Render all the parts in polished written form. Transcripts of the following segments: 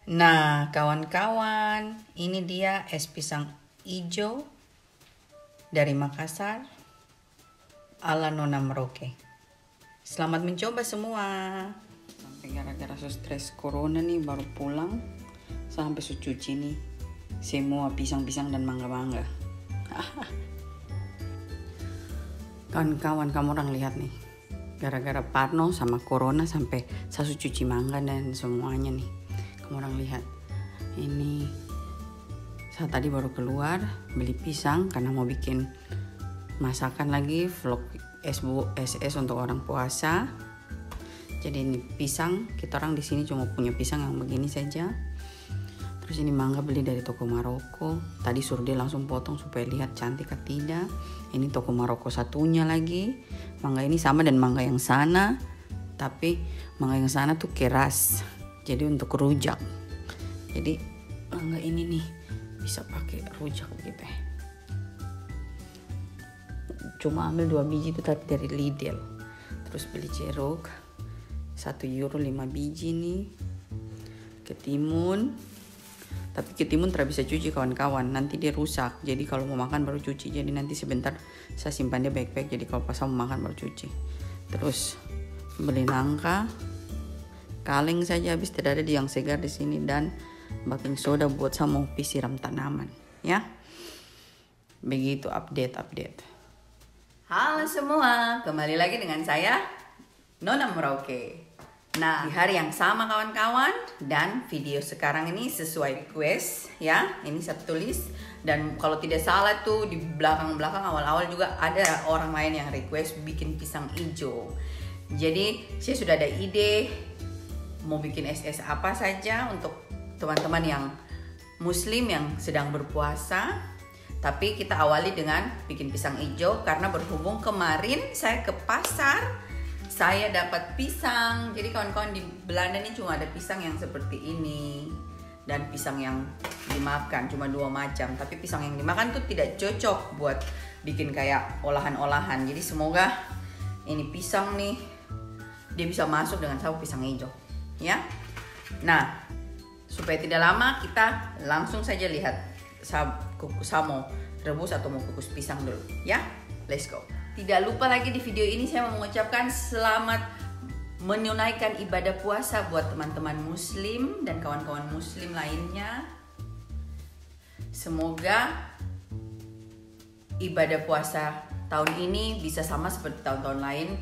Nah, kawan-kawan, ini dia es pisang hijau dari Makassar ala Nona Merauke. Selamat mencoba semua. Sampai gara-gara stres corona nih baru pulang, sampai cuci nih semua pisang-pisang dan mangga-mangga. Kawan-kawan, kamu orang lihat nih, gara-gara Parno sama corona sampai saya cuci mangga dan semuanya nih. Kamu orang lihat, ini saya tadi baru keluar beli pisang karena mau bikin masakan lagi vlog SS untuk orang puasa. Jadi ini pisang, kita orang di sini cuma punya pisang yang begini saja. Terus ini mangga beli dari toko Maroko. Tadi suruh dia langsung potong supaya lihat cantik atau tidak. Ini toko Maroko satunya lagi. Mangga ini sama dan mangga yang sana, tapi mangga yang sana tuh keras. Jadi untuk rujak. Jadi mangga ini nih bisa pakai rujak begitu ya. Cuma ambil 2 biji itu tapi dari Lidl. Terus beli jeruk 1 euro 5 biji nih. Ketimun. Tapi ketimun tidak bisa cuci kawan-kawan, nanti dia rusak. Jadi kalau mau makan baru cuci. Jadi nanti sebentar saya simpan dia baik-baik. Jadi kalau pas mau makan baru cuci. Terus beli nangka, kaleng saja habis, tidak ada yang segar di sini, dan baking soda buat saya mau siram tanaman, ya. Begitu update. Halo semua, kembali lagi dengan saya Nona Merauke. Nah, di hari yang sama kawan-kawan, dan video sekarang ini sesuai request ya. Ini saya tulis, dan kalau tidak salah tuh di belakang-belakang awal-awal juga ada orang lain yang request bikin pisang hijau. Jadi saya sudah ada ide mau bikin SS apa saja untuk teman-teman yang muslim yang sedang berpuasa. Tapi kita awali dengan bikin pisang hijau karena berhubung kemarin saya ke pasar, saya dapat pisang. Jadi kawan-kawan di Belanda ini cuma ada pisang yang seperti ini dan pisang yang dimakan cuma 2 macam. Tapi pisang yang dimakan tuh tidak cocok buat bikin kayak olahan-olahan. Jadi semoga ini pisang nih dia bisa masuk dengan saus pisang hijau, ya. Nah, supaya tidak lama kita langsung saja lihat saya mau rebus atau mau kukus pisang dulu, ya. Let's go. Tidak lupa lagi di video ini saya mau mengucapkan selamat menunaikan ibadah puasa buat teman-teman muslim dan kawan-kawan muslim lainnya. Semoga ibadah puasa tahun ini bisa sama seperti tahun-tahun lain,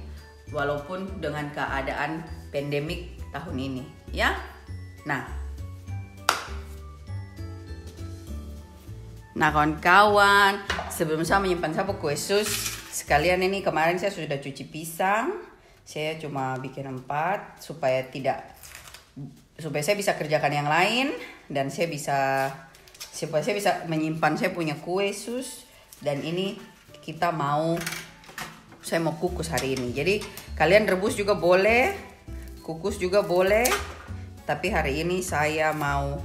walaupun dengan keadaan pandemik tahun ini, ya. Nah kawan-kawan, sebelum saya menyimpan sapu kue sus, sekalian ini kemarin saya sudah cuci pisang. Saya cuma bikin 4 supaya saya bisa kerjakan yang lain, dan supaya saya bisa menyimpan saya punya kue sus. Dan ini saya mau kukus hari ini. Jadi kalian rebus juga boleh, kukus juga boleh, tapi hari ini saya mau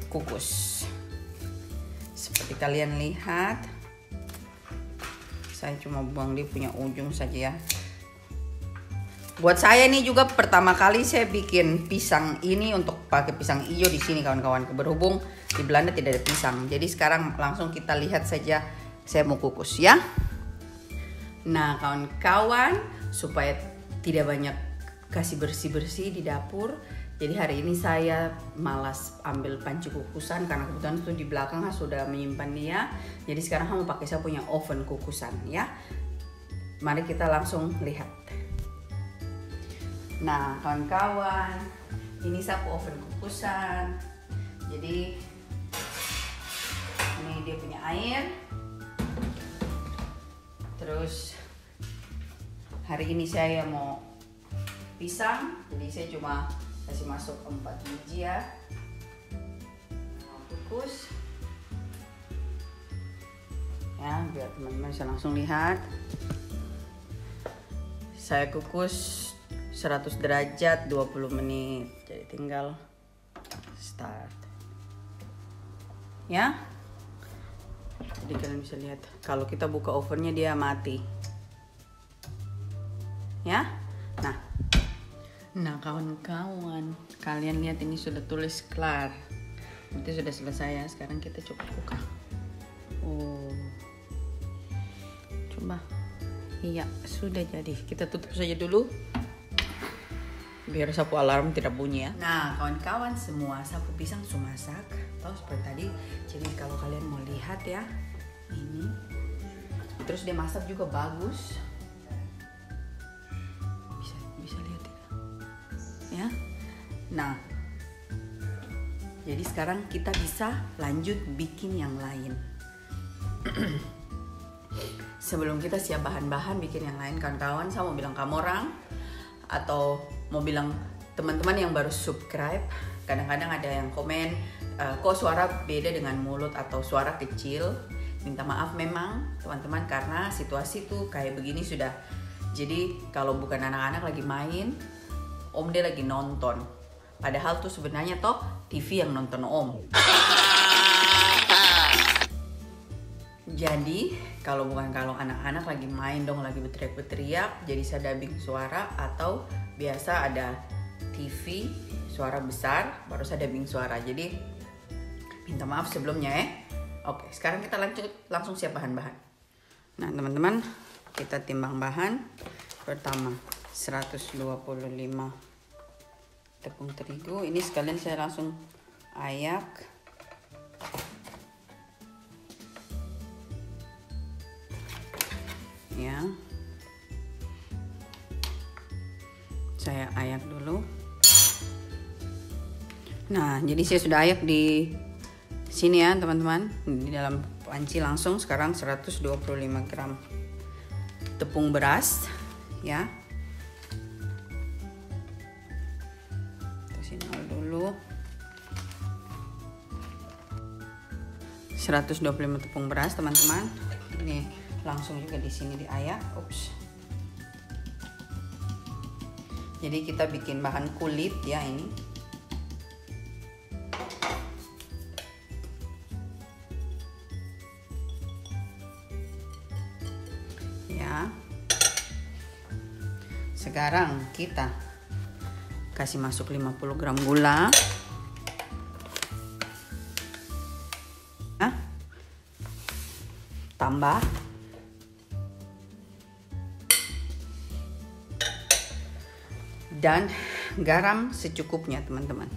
kukus. Seperti kalian lihat, saya cuma buang dia punya ujung saja ya. Buat saya ini juga pertama kali saya bikin pisang ini untuk pakai pisang hijau di sini kawan-kawan. Berhubung di Belanda tidak ada pisang, jadi sekarang langsung kita lihat saja saya mau kukus, ya. Nah kawan-kawan, supaya tidak banyak kasih bersih-bersih di dapur, jadi hari ini saya malas ambil panci kukusan karena kebetulan itu di belakang sudah menyimpan dia. Jadi sekarang mau pakai saya punya oven kukusan, ya. Mari kita langsung lihat. Nah kawan-kawan, ini sapu oven kukusan. Jadi ini dia punya air. Terus hari ini saya mau pisang, jadi saya cuma kasih masuk 4 biji ya. Kukus ya, biar teman-teman bisa langsung lihat. Saya kukus 100 derajat 20 menit. Jadi tinggal start, ya. Jadi kalian bisa lihat kalau kita buka ovennya dia mati, ya. Nah Nah kawan-kawan, kalian lihat ini sudah tulis kelar. Berarti sudah selesai ya. Sekarang kita coba buka. Oh, coba. Iya, sudah jadi. Kita tutup saja dulu biar sapu alarm tidak bunyi ya. Nah kawan-kawan semua, sapu pisang sudah masak. Tahu seperti tadi. Jadi kalau kalian mau lihat ya, ini. Terus dia masak juga bagus. Bisa lihat tidak? Ya. Nah, jadi sekarang kita bisa lanjut bikin yang lain. Sebelum kita siap bahan-bahan bikin yang lain, kawan-kawan, saya mau bilang kamu orang atau mau bilang teman-teman yang baru subscribe, kadang-kadang ada yang komen, kok suara beda dengan mulut atau suara kecil. Minta maaf memang teman-teman, karena situasi tuh kayak begini sudah. Jadi kalau bukan anak-anak lagi main, om dia lagi nonton. Padahal tuh sebenarnya toh TV yang nonton om. Jadi kalau anak-anak lagi main dong, lagi berteriak-berteriak, jadi saya dubbing suara, atau biasa ada TV suara besar baru saya dubbing suara. Jadi minta maaf sebelumnya ya. Oke, sekarang kita langsung siap bahan-bahan. Nah teman-teman, kita timbang bahan. Pertama 125 tepung terigu. Ini sekalian saya langsung ayak. Ya, saya ayak dulu. Nah jadi saya sudah ayak di sini ya teman-teman, di dalam panci langsung. Sekarang 125 gram tepung beras ya. Kasih nol dulu. 125 tepung beras teman-teman. Ini langsung juga di sini diayak. Ups. Jadi kita bikin bahan kulit ya ini. Ya. Sekarang kita kasih masuk 50 gram gula. Nah, tambah dan garam secukupnya teman-teman,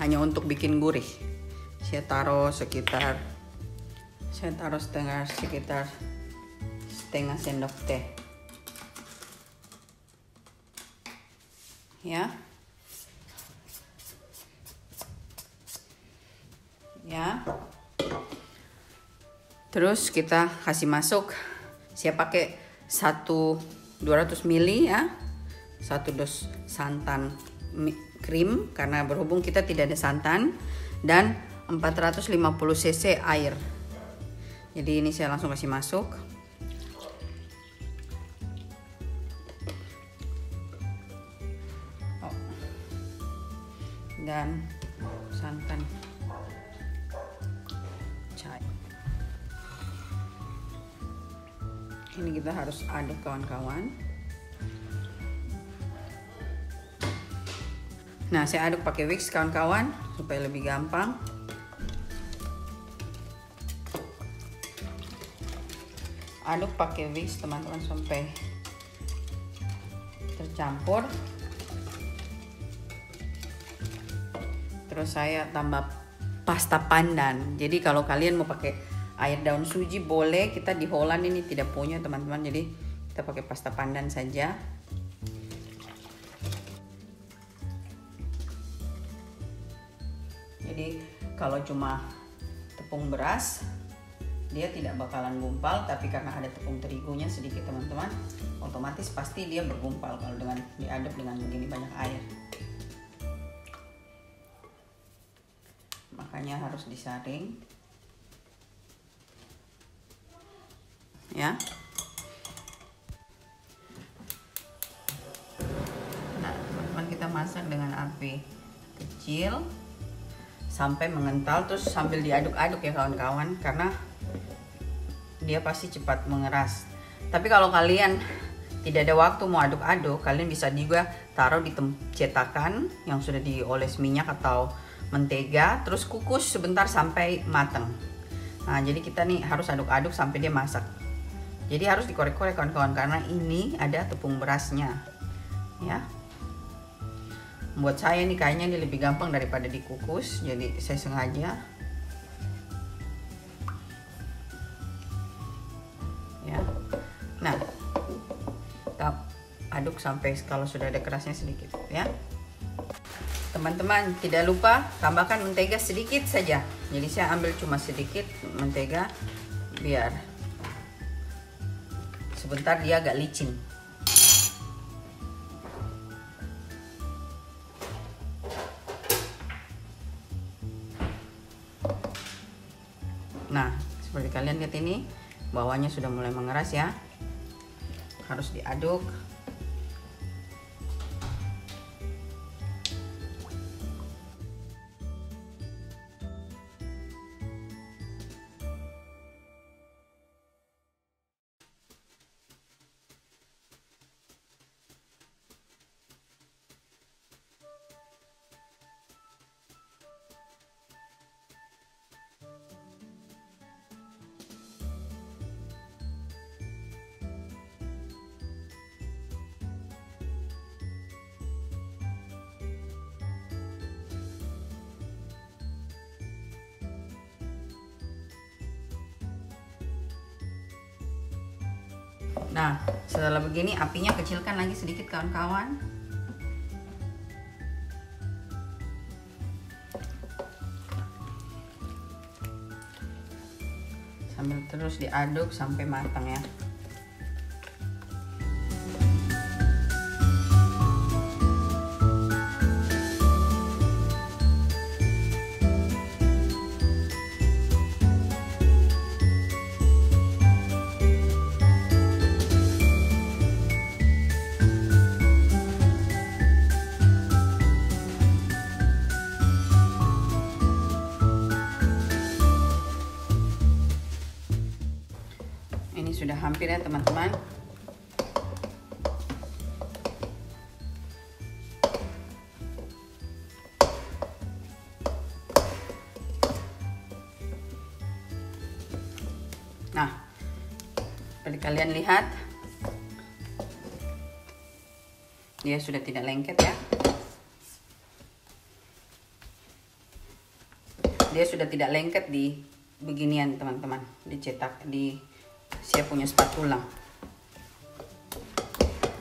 hanya untuk bikin gurih. Saya taruh sekitar setengah sendok teh ya. Terus kita kasih masuk, saya pakai 200 ml ya, 1 dos santan krim karena berhubung kita tidak ada santan, dan 450 cc air. Jadi ini saya langsung kasih masuk. Dan santan cair. Ini kita harus aduk kawan-kawan. Nah, saya aduk pakai whisk kawan-kawan supaya lebih gampang. Aduk pakai whisk teman-teman sampai tercampur. Terus saya tambah pasta pandan. Jadi kalau kalian mau pakai air daun suji boleh, kita di Holland ini tidak punya teman-teman. Jadi kita pakai pasta pandan saja. Jadi kalau cuma tepung beras dia tidak bakalan gumpal, tapi karena ada tepung terigunya sedikit teman-teman, otomatis pasti dia bergumpal kalau dengan diaduk dengan begini banyak air. Makanya harus disaring ya. Nah teman-teman, kita masak dengan api kecil sampai mengental, terus sambil diaduk-aduk ya kawan-kawan, karena dia pasti cepat mengeras. Tapi kalau kalian tidak ada waktu mau aduk-aduk, kalian bisa juga taruh di cetakan yang sudah dioles minyak atau mentega, terus kukus sebentar sampai matang. Nah, jadi kita nih harus aduk-aduk sampai dia masak. Jadi harus dikorek-korek kawan-kawan, karena ini ada tepung berasnya. Ya. Buat saya nih kayaknya ini lebih gampang daripada dikukus, jadi saya sengaja. Ya. Nah, aduk sampai kalau sudah ada kerasnya sedikit ya. Teman-teman tidak lupa tambahkan mentega sedikit saja. Jadi saya ambil cuma sedikit mentega biar sebentar dia agak licin. Nah, seperti kalian lihat ini bawahnya sudah mulai mengeras ya. Harus diaduk. Nah, setelah begini apinya kecilkan lagi sedikit kawan-kawan. Sambil terus diaduk sampai matang ya. Ini sudah hampir ya teman-teman. Nah, seperti kalian lihat, dia sudah tidak lengket ya. Dia sudah tidak lengket di beginian teman-teman, dicetak di saya punya spatula.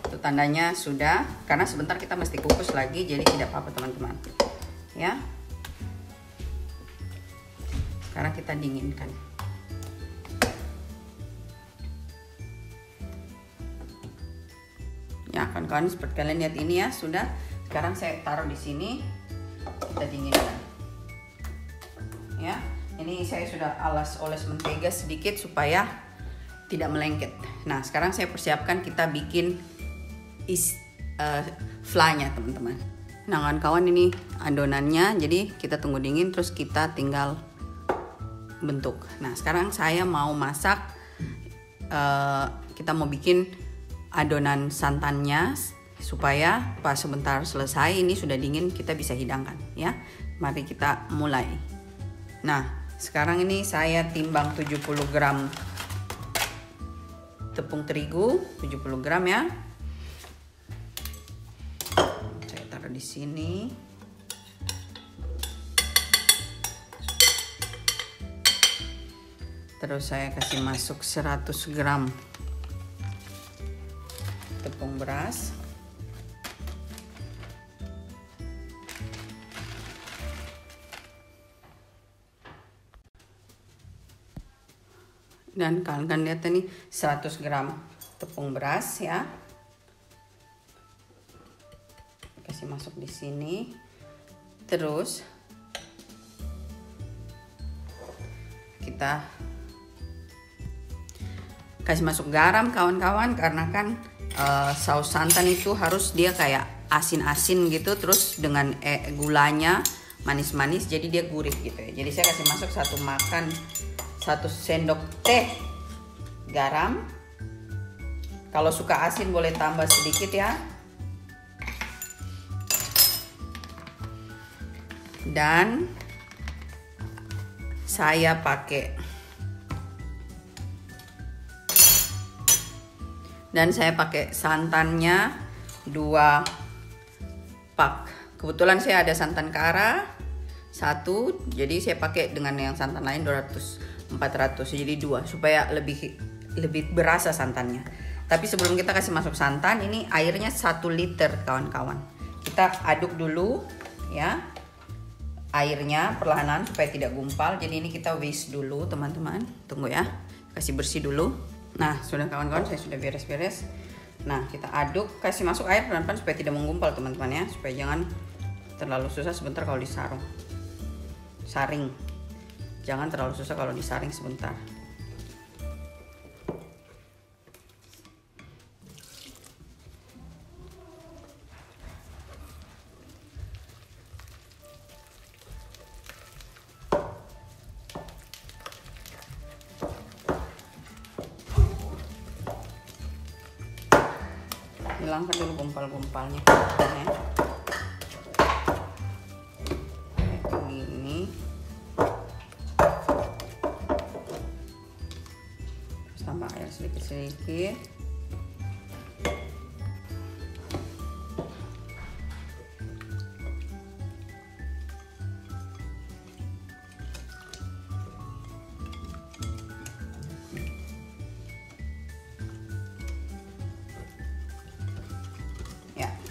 Itu tandanya sudah, karena sebentar kita mesti kukus lagi, jadi tidak apa-apa teman-teman. Ya. Sekarang kita dinginkan. Ya, kawan-kawan seperti kalian lihat ini ya, sudah. Sekarang saya taruh di sini. Kita dinginkan. Ya. Ini saya sudah oles mentega sedikit supaya tidak melengket. Nah, sekarang saya persiapkan kita bikin flanya teman-teman. Nah, kawan-kawan ini adonannya, jadi kita tunggu dingin terus kita tinggal bentuk. Nah, sekarang saya mau masak, kita mau bikin adonan santannya supaya pas sebentar selesai ini sudah dingin kita bisa hidangkan ya. Mari kita mulai. Nah, sekarang ini saya timbang 70 gram tepung terigu, 70 gram ya. Saya taruh di sini. Terus saya kasih masuk 100 gram tepung beras. Dan kalian lihat ini 100 gram tepung beras ya. Kasih masuk di sini. Terus kita kasih masuk garam kawan-kawan, karena kan saus santan itu harus dia kayak asin-asin gitu, terus dengan gulanya manis-manis jadi dia gurih gitu ya. Jadi saya kasih masuk 1 sendok teh garam. Kalau suka asin boleh tambah sedikit ya. Dan saya pakai santannya 2 pak. Kebetulan saya ada santan kara 1, jadi saya pakai dengan yang santan lain 200 400, jadi 2 supaya lebih berasa santannya. Tapi sebelum kita kasih masuk santan, ini airnya 1 liter kawan-kawan. Kita aduk dulu ya airnya perlahan supaya tidak gumpal. Jadi ini kita whisk dulu teman-teman. Tunggu ya, kasih bersih dulu. Nah sudah kawan-kawan, saya sudah beres-beres. Nah kita aduk, kasih masuk air pelan-pelan supaya tidak menggumpal teman-teman ya, supaya jangan terlalu susah sebentar kalau saring. Jangan terlalu susah kalau disaring sebentar. Hilangkan dulu gumpal-gumpalnya ya. Ini terus tambah air sedikit-sedikit.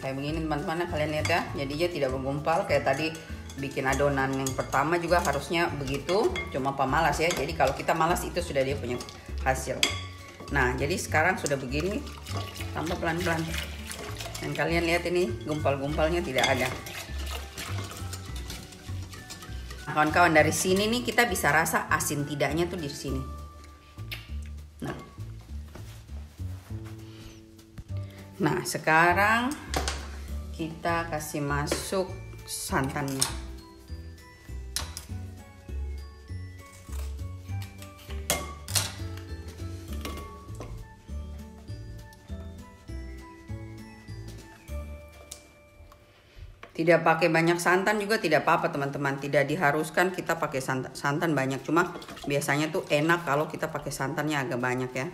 Kayak begini teman-teman, kalian lihat ya, jadinya tidak menggumpal kayak tadi bikin adonan yang pertama juga harusnya begitu, cuma pemalas ya. Jadi kalau kita malas itu sudah dia punya hasil. Nah jadi sekarang sudah begini, tambah pelan-pelan, dan kalian lihat ini gumpal-gumpalnya tidak ada. Nah kawan-kawan, dari sini nih kita bisa rasa asin tidaknya tuh di sini. Nah sekarang kita kasih masuk santannya. Tidak pakai banyak santan juga tidak apa-apa teman-teman, tidak diharuskan kita pakai santan banyak, cuma biasanya tuh enak kalau kita pakai santannya agak banyak ya.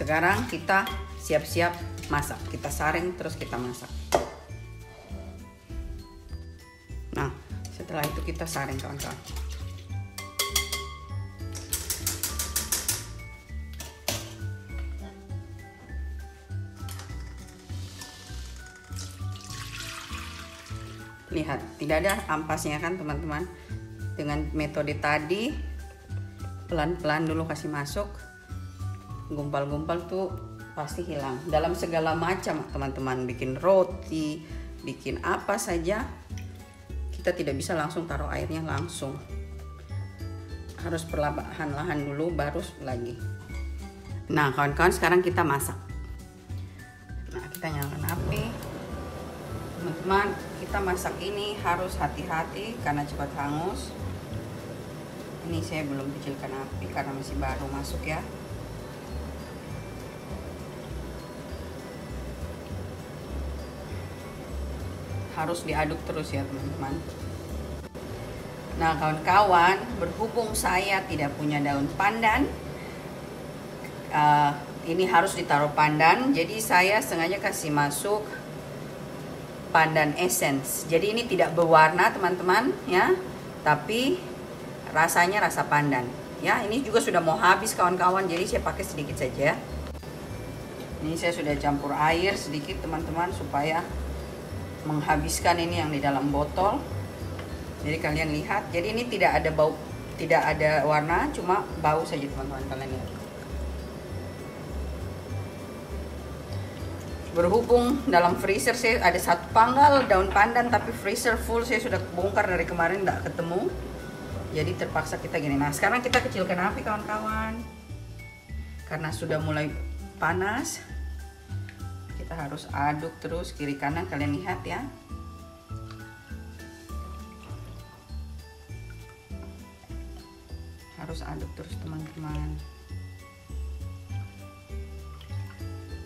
Sekarang kita siap-siap masak. Kita saring terus kita masak. Nah, setelah itu kita saring kawan-kawan. Lihat, tidak ada ampasnya kan teman-teman. Dengan metode tadi, pelan-pelan dulu kasih masuk. Gumpal-gumpal tuh pasti hilang. Dalam segala macam teman-teman, bikin roti, bikin apa saja, kita tidak bisa langsung taruh airnya langsung. Harus perlahan-lahan dulu baru lagi. Nah kawan-kawan, sekarang kita masak. Nah kita nyalakan api. Teman-teman, kita masak ini harus hati-hati karena cepat hangus. Ini saya belum kecilkan api karena masih baru masuk ya. Harus diaduk terus ya teman-teman. Nah kawan-kawan, berhubung saya tidak punya daun pandan, ini harus ditaruh pandan, jadi saya sengaja kasih masuk pandan essence. Jadi ini tidak berwarna teman-teman ya, tapi rasanya rasa pandan ya. Ini juga sudah mau habis kawan-kawan, jadi saya pakai sedikit saja. Ini saya sudah campur air sedikit teman-teman supaya menghabiskan ini yang di dalam botol. Jadi kalian lihat, jadi ini tidak ada bau, tidak ada warna, cuma bau saja teman-teman. Kalian lihat. Berhubung dalam freezer saya ada 1 panggal daun pandan, tapi freezer full, saya sudah bongkar dari kemarin tidak ketemu, jadi terpaksa kita gini. Nah sekarang kita kecilkan api kawan-kawan, karena sudah mulai panas. Kita Kita harus aduk terus kiri kanan, kalian lihat ya. Harus aduk terus teman-teman,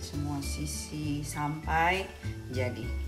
semua sisi sampai jadi.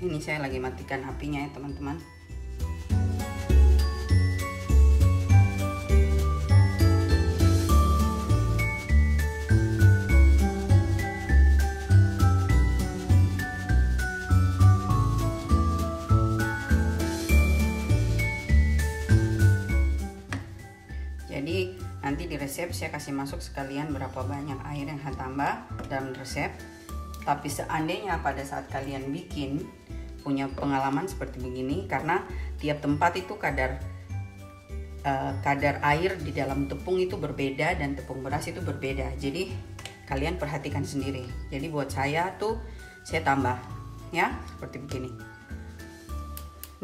Ini saya lagi matikan apinya ya teman-teman. Jadi nanti di resep saya kasih masuk sekalian berapa banyak air yang saya tambah dalam resep. Tapi seandainya pada saat kalian bikin punya pengalaman seperti begini, karena tiap tempat itu kadar air di dalam tepung itu berbeda dan tepung beras itu berbeda. Jadi kalian perhatikan sendiri. Jadi buat saya tuh saya tambah ya seperti begini.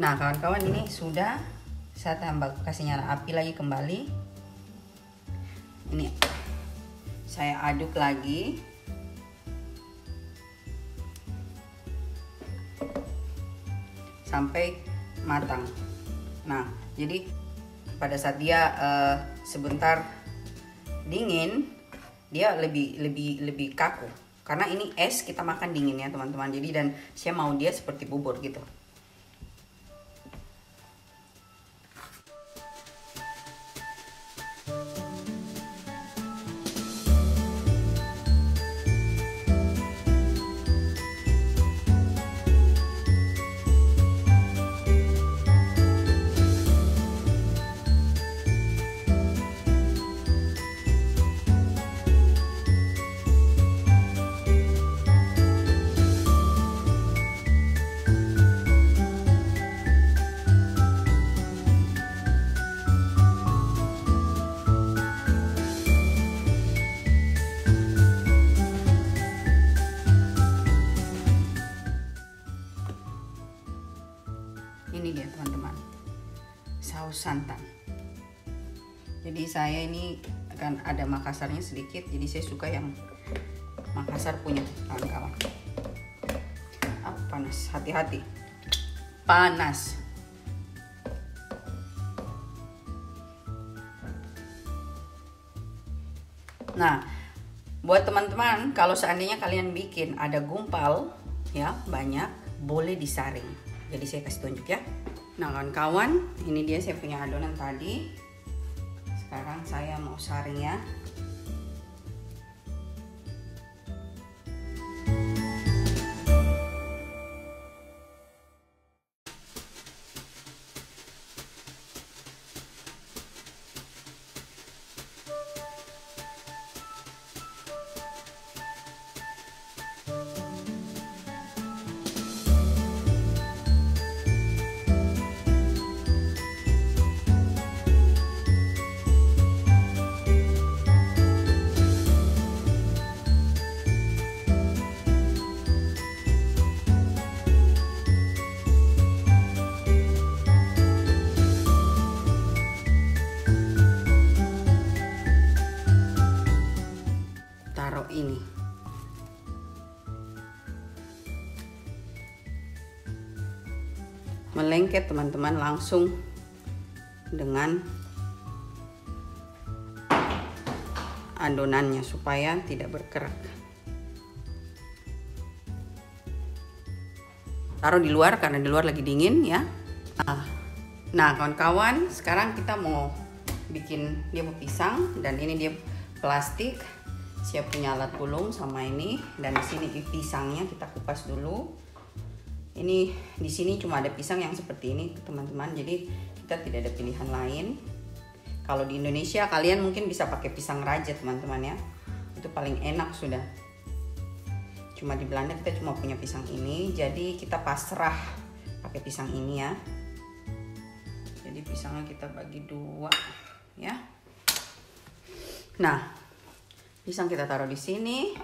Nah kawan-kawan, ini sudah saya tambah, kasih nyala api lagi kembali. Ini saya aduk lagi. Sampai matang. Nah, jadi pada saat dia sebentar dingin, dia lebih kaku. Karena ini es kita makan dingin ya teman-teman. Jadi dan saya mau dia seperti bubur gitu. Ini dia teman-teman, saus santan. Jadi saya ini akan ada Makassarnya sedikit, jadi saya suka yang Makassar punya kawan-kawan. Panas, hati-hati, panas. Nah, buat teman-teman, kalau seandainya kalian bikin ada gumpal ya banyak, boleh disaring. Jadi saya kasih tunjuk ya. Nah kawan-kawan, ini dia saya punya adonan tadi. Sekarang saya mau saring ya. Ini melengket teman-teman, langsung dengan adonannya supaya tidak bergerak. Taruh di luar karena di luar lagi dingin ya, Nah kawan-kawan, sekarang kita mau bikin dia pisang, dan ini dia plastik. Siap punya alat gulung sama ini, dan di sini pisangnya kita kupas dulu. Ini di sini cuma ada pisang yang seperti ini teman-teman, jadi kita tidak ada pilihan lain. Kalau di Indonesia kalian mungkin bisa pakai pisang raja teman-teman ya, itu paling enak sudah. Cuma di Belanda kita cuma punya pisang ini, jadi kita pasrah pakai pisang ini ya. Jadi pisangnya kita bagi dua ya. Nah, pisang kita taruh di sini,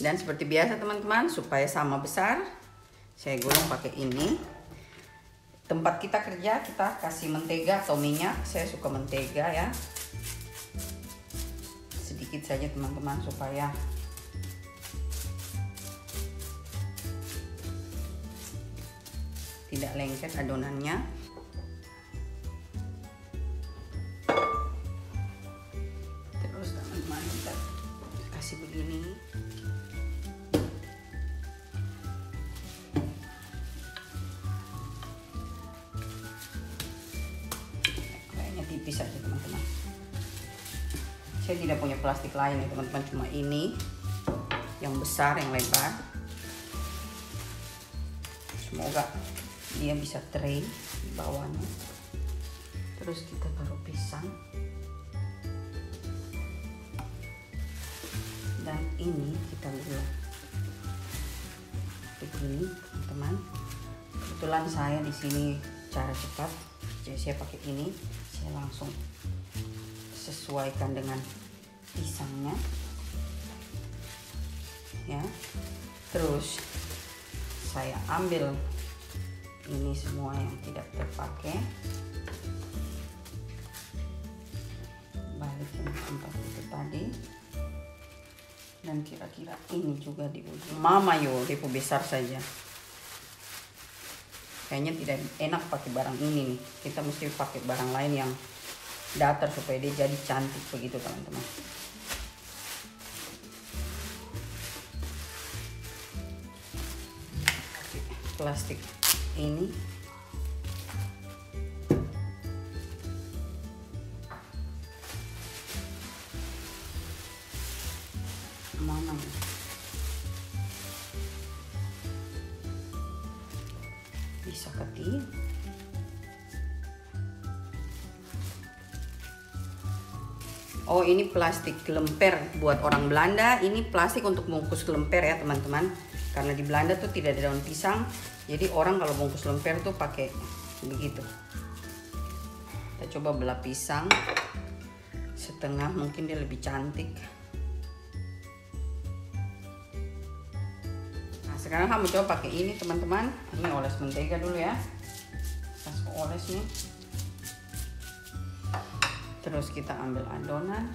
dan seperti biasa teman-teman, supaya sama besar saya gulung pakai ini. Tempat kita kerja kita kasih mentega atau minyak, saya suka mentega ya, sedikit saja teman-teman supaya tidak lengket adonannya. Terus teman-teman kita kasih begini. Kayaknya tipis aja teman-teman. Saya tidak punya plastik lain ya teman-teman, cuma ini yang besar, yang lebar. Semoga dia bisa tray di bawahnya. Terus kita taruh pisang, dan ini kita gulung begini teman-teman. Kebetulan saya di sini cara cepat, jadi saya pakai ini. Saya langsung sesuaikan dengan pisangnya ya. Terus saya ambil ini semua yang tidak terpakai, balikin tempat itu tadi, dan kira-kira ini juga di ujung. Mama yo, depo besar saja. Kayaknya tidak enak pakai barang ini nih. Kita mesti pakai barang lain yang datar supaya dia jadi cantik begitu teman-teman. Plastik ini mana bisa kecil. Oh, ini plastik lemper buat orang Belanda. Ini plastik untuk bungkus lemper ya teman-teman. Karena di Belanda tuh tidak ada daun pisang, jadi orang kalau bungkus lemper tuh pakai begitu. Kita coba belah pisang setengah, mungkin dia lebih cantik. Nah, sekarang kamu coba pakai ini teman-teman. Ini oles mentega dulu ya. Kasih oles nih. Terus kita ambil adonan.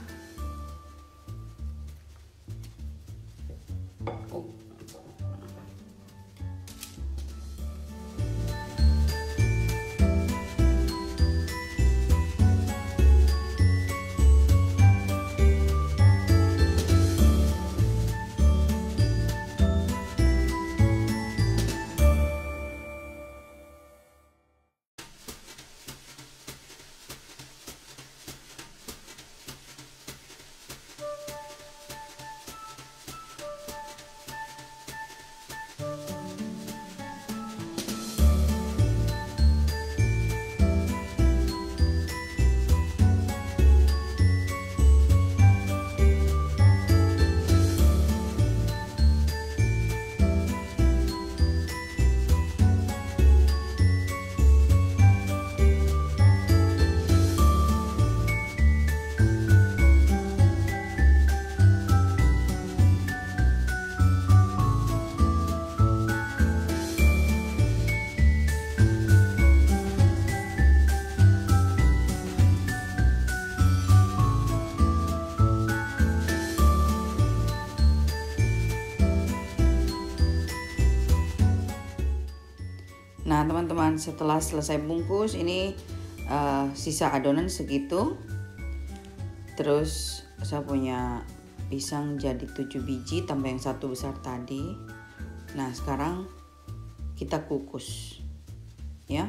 Nah teman-teman, setelah selesai bungkus ini sisa adonan segitu. Terus saya punya pisang jadi 7 biji tambah yang 1 besar tadi. Nah sekarang kita kukus. ya.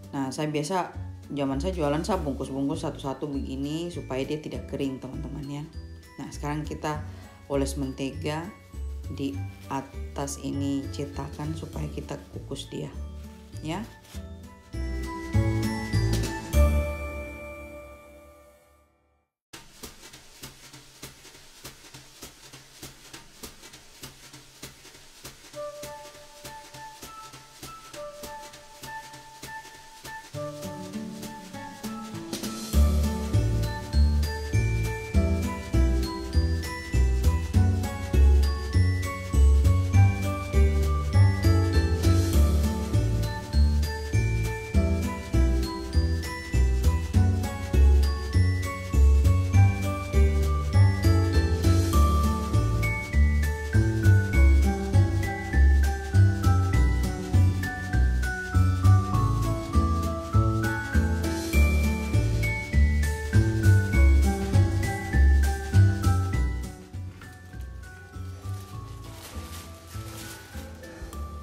Nah, saya biasa zaman saya jualan, saya bungkus-bungkus satu-satu begini supaya dia tidak kering, teman-teman ya. Nah, sekarang kita oles mentega di atas ini cetakan supaya kita kukus dia, ya.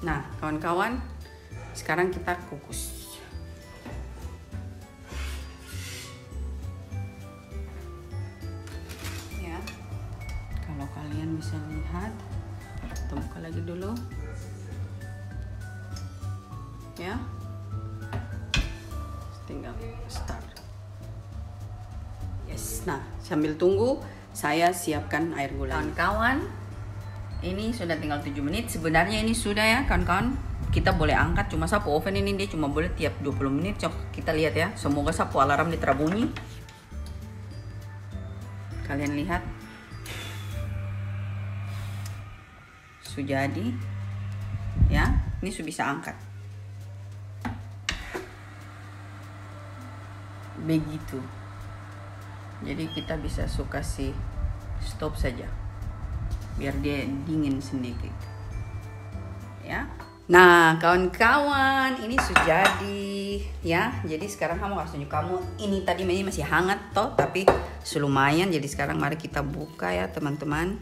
Nah, kawan-kawan, sekarang kita kukus. Ya, kalau kalian bisa lihat, kita buka lagi dulu. Ya, tinggal start. Yes, nah sambil tunggu, saya siapkan air gula. Kawan-kawan, ini sudah tinggal 7 menit. Sebenarnya ini sudah ya kawan-kawan. Kita boleh angkat, cuma sapu oven ini dia cuma boleh tiap 20 menit. Coba kita lihat ya. Semoga sapu alarm ini terbunyi. Kalian lihat. Sudah jadi. Ya, ini sudah bisa angkat. Begitu. Jadi kita bisa kasih stop saja, biar dia dingin sedikit ya. Nah kawan-kawan, ini sudah jadi ya. Jadi sekarang kamu harus tunjuk kamu, ini tadi masih hangat toh, tapi lumayan. Jadi sekarang mari kita buka ya teman-teman.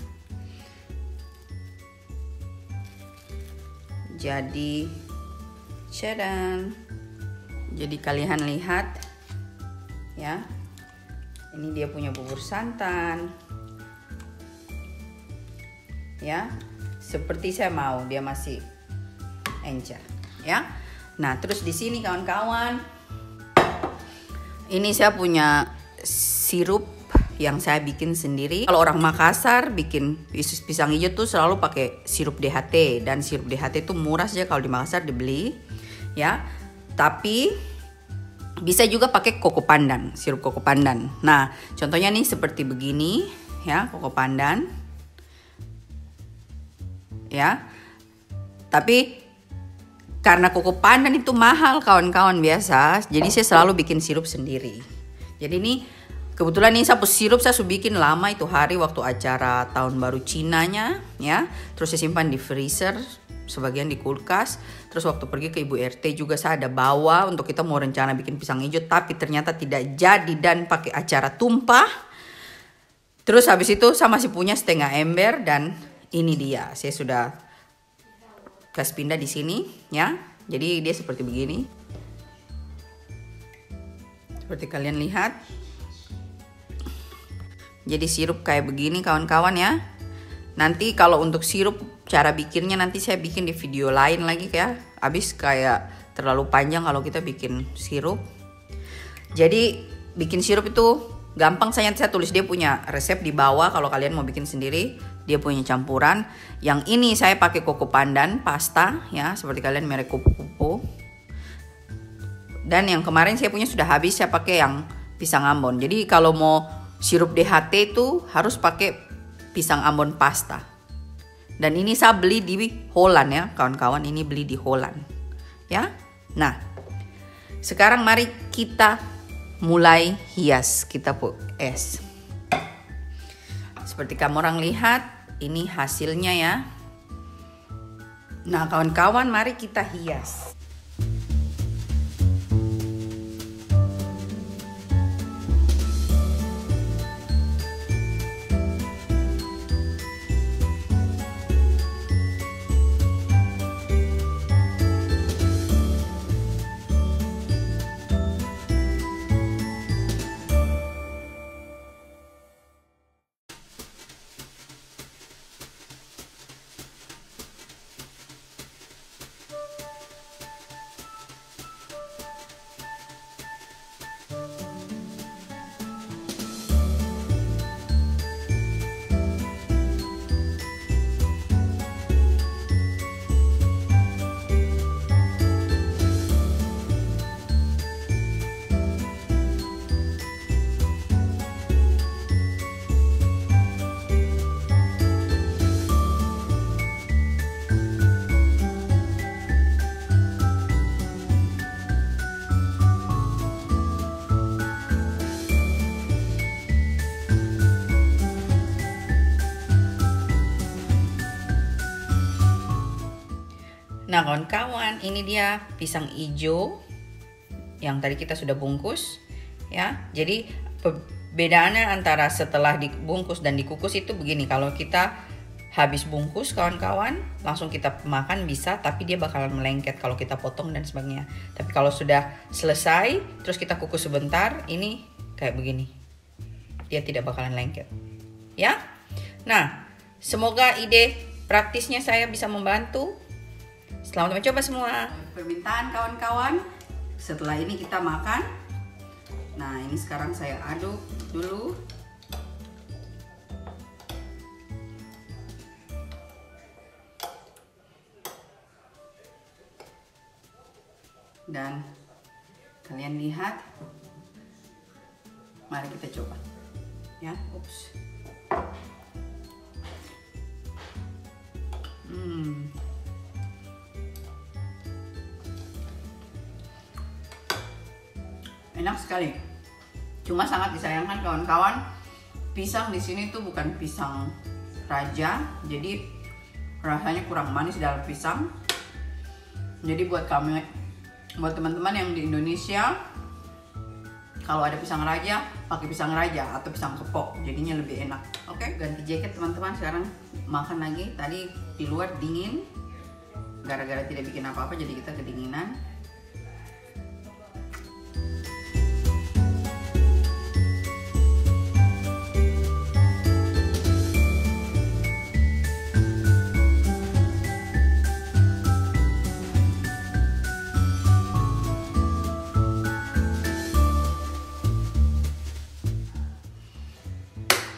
Jadi cadan, jadi kalian lihat ya, ini dia punya bubur santan ya, seperti saya mau, dia masih encer ya. Nah, terus di sini kawan-kawan, ini saya punya sirup yang saya bikin sendiri. Kalau orang Makassar bikin pisang hijau tuh selalu pakai sirup DHT, dan sirup DHT itu murah saja kalau di Makassar dibeli ya. Tapi bisa juga pakai koko pandan, sirup koko pandan. Nah, contohnya nih seperti begini ya, koko pandan. Ya, tapi karena koko pandan itu mahal kawan-kawan biasa, jadi saya selalu bikin sirup sendiri. Jadi ini kebetulan ini sapu sirup saya sudah bikin lama, itu hari waktu acara tahun baru Cinanya ya. Terus saya simpan di freezer, sebagian di kulkas. Terus waktu pergi ke Ibu RT juga saya ada bawa untuk kita mau rencana bikin pisang hijau, tapi ternyata tidak jadi dan pakai acara tumpah. Terus habis itu saya masih punya setengah ember, dan ini dia, saya sudah kasih pindah di sini ya. Jadi dia seperti begini. Seperti kalian lihat. Jadi sirup kayak begini kawan-kawan ya. Nanti kalau untuk sirup cara bikinnya nanti saya bikin di video lain lagi ya. Habis kayak terlalu panjang kalau kita bikin sirup. Jadi bikin sirup itu gampang, saya tulis dia punya resep di bawah kalau kalian mau bikin sendiri. Dia punya campuran. Yang ini saya pakai koko pandan pasta ya, seperti kalian merek kupu-kupu. Dan yang kemarin saya punya sudah habis, saya pakai yang pisang Ambon. Jadi kalau mau sirup DHT itu harus pakai pisang Ambon pasta. Dan ini saya beli di Holland ya kawan-kawan, ini beli di Holland ya. Nah, sekarang mari kita mulai hias, kita es. Seperti kamu orang lihat, ini hasilnya ya. Nah kawan-kawan, mari kita hias. Nah kawan-kawan, ini dia pisang hijau yang tadi kita sudah bungkus ya. Jadi perbedaannya antara setelah dibungkus dan dikukus itu begini. Kalau kita habis bungkus kawan-kawan, langsung kita makan bisa, tapi dia bakalan melengket kalau kita potong dan sebagainya. Tapi kalau sudah selesai, terus kita kukus sebentar, ini kayak begini. Dia tidak bakalan lengket. Ya? Nah, semoga ide praktisnya saya bisa membantu. Selamat mencoba semua. Permintaan kawan-kawan. Setelah ini kita makan. Nah, ini sekarang saya aduk dulu. Dan kalian lihat. Mari kita coba. Ya, ups. Enak sekali. Cuma sangat disayangkan kawan-kawan, pisang di sini tuh bukan pisang raja, jadi rasanya kurang manis dalam pisang. Jadi buat teman-teman yang di Indonesia, kalau ada pisang raja, pakai pisang raja atau pisang kepok, jadinya lebih enak. Oke, ganti jaket teman-teman, sekarang makan lagi. Tadi di luar dingin, gara-gara tidak bikin apa-apa, jadi kita kedinginan.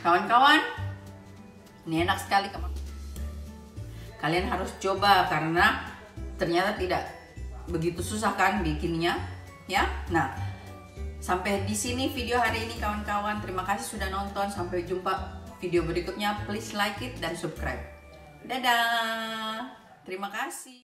Kawan-kawan, ini enak sekali. Kalian harus coba karena ternyata tidak begitu susah kan bikinnya, ya. Nah, sampai di sini video hari ini kawan-kawan. Terima kasih sudah nonton. Sampai jumpa video berikutnya. Please like it dan subscribe. Dadah. Terima kasih.